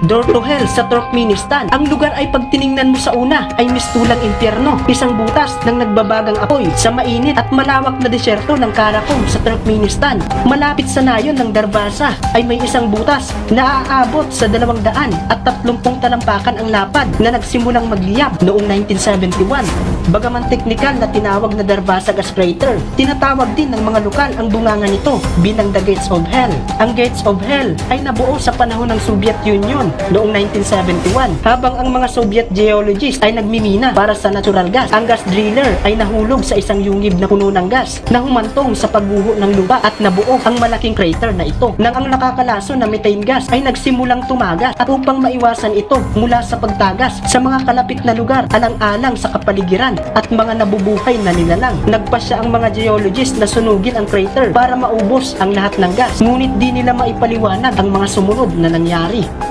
Door to Hell sa Turkmenistan. Ang lugar ay pag tiningnan mo sa una ay mistulang impyerno, isang butas ng nagbabagang apoy sa mainit at malawak na desyerto ng Karakum sa Turkmenistan. Malapit sa nayon ng Darvaza ay may isang butas na aabot sa 230 talampakan ang lapad na nagsimulang magliyab noong 1971. Bagaman teknikal na tinawag na Darvaza gas crater, tinatawag din ng mga lokal ang bunganga nito bilang the Gates of Hell. Ang Gates of Hell ay nabuo sa panahon ng Soviet Union noong 1971, habang ang mga Soviet geologists ay nagmimina para sa natural gas. Ang gas driller ay nahulog sa isang yungib na puno ng gas na humantong sa pagguho ng lupa at nabuo ang malaking crater na ito. Nang ang nakakalason na methane gas ay nagsimulang tumagas, at upang maiwasan ito mula sa pagtagas sa mga kalapit na lugar alang-alang sa kapaligiran at mga nabubuhay na nilalang, nagpasya ang mga geologists na sunugin ang crater para maubos ang lahat ng gas. Ngunit di nila maipaliwanag ang mga sumunod na nangyari.